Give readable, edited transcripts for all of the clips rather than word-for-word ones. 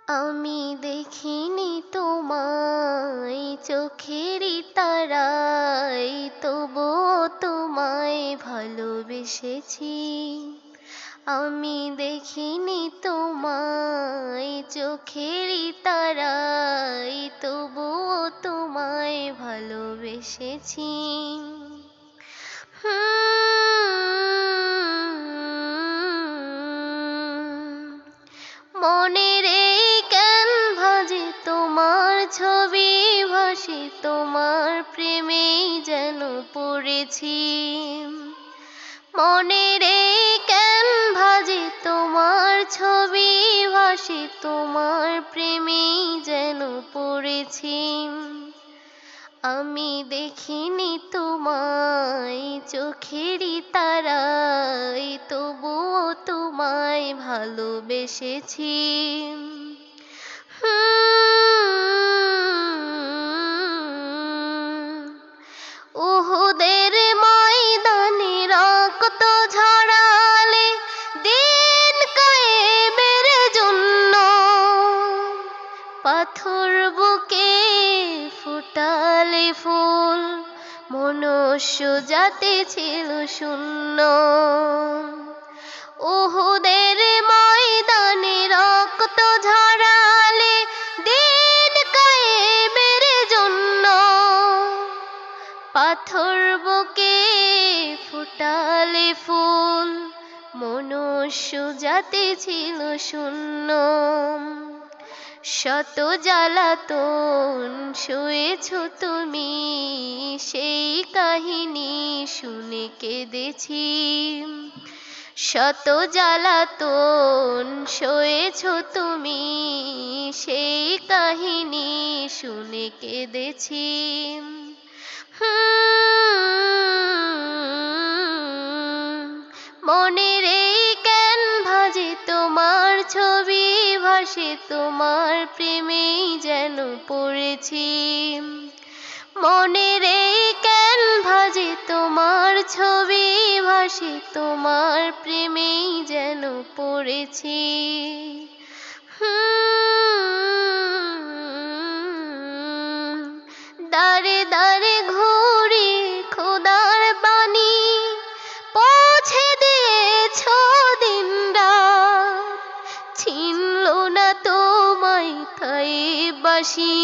আমি দেখিনি তোমায় চোখেরই তারায়, তবুও তোমায় ভালোবেসেছি। আমি দেখিনি তোমায় চোখেরই তারায়, তবুও তোমায় ভালোবেসেছি। মনের এই ক্যানভাসে তোমার ছবি ভাসে, তোমার প্রেমেই যেন পড়েছি। মনের এই ক্যানভাসে তোমার ছবি ভাসে, তোমার প্রেমেই যেন পড়েছি। আমি দেখিনি তোমায় চোখেরই তারায়, তবুও তোমায় ভালোবেসেছি। উহুদের ময়দানে রক্ত ঝরালে দিন কায়েমের জন্য, পাথর বুকে ফুটালে ফুল, মনুষ্য জাতি ছিল শূন্য। উহুদের ময়দানে রক্ত ঝরালে দিন কায়েমের জন্য, পাথর বুকে ফুটালে ফুল, মনুষ্য জাতি ছিল শূন্য। শত জ্বালাতন সয়েছো তুমি, সেই কাহিনী শুনে কেঁদেছি। শত জ্বালাতন সয়েছো তুমি, সেই কাহিনী শুনে কেঁদেছি। মনের এই ক্যানভাসে তোমার ছবি ভাসে, তোমার প্রেমেই যেন পড়েছি। মনের এই ক্যানভাসে তোমার ছবি ভাসে, তোমার প্রেমেই যেন পড়েছি। দাঁড়ে দাঁড়ে ঘুরি খোদার বাণী, পৌঁছে দিয়েছ দিন রাত। ছিনল না তোমায় তাই বাসি,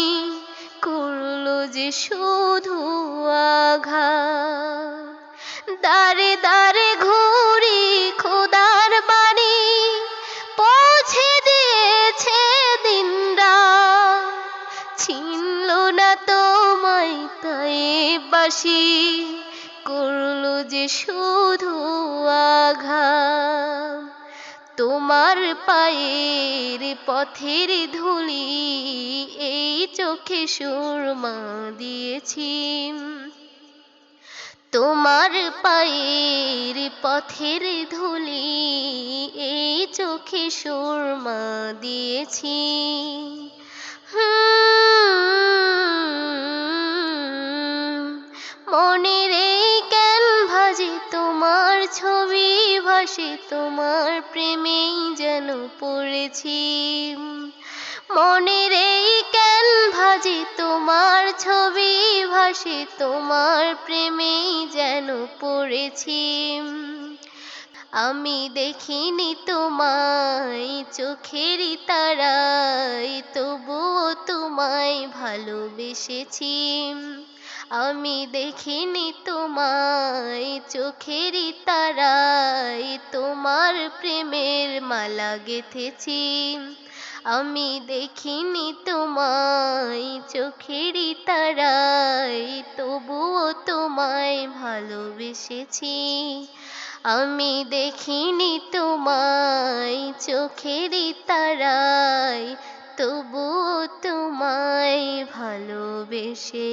করলো যে শুধু আঘাত। দাঁড়ে দাঁড়ে ঘুরি খোদার বাণী, পৌঁছে দিয়েছে দিন রাত। ছিনল না তোমায় তাই বাসি, করলো যে শুধু আঘাত। তোমার পায়ের পথের ধুলি এই চোখে সুরমা দিয়েছি। তোমার পায়ের পথের ধুলি এই চোখে সুরমা দিয়েছি। মনের এই ক্যানভাসে তোমার ছবি ভাসে, তোমার প্রেমেই যেন পড়েছি। মনের এই ক্যানভাসে তোমার ছবি ভাসে, তোমার প্রেমেই যেন পড়েছি। আমি দেখিনি তোমায় চোখেরই তারায়, তবুও তোমায় ভালোবেসেছি। আমি দেখিনি তোমায় চোখেরই তারায়, তোমার প্রেমের মালা গেঁথেছি। আমি দেখিনি তোমায় চোখেরই তারায়, তবুও তোমায় ভালোবেসেছি। আমি দেখিনি তোমায় চোখেরই তারায়, তবুও তোমায় ভালোবেসেছি।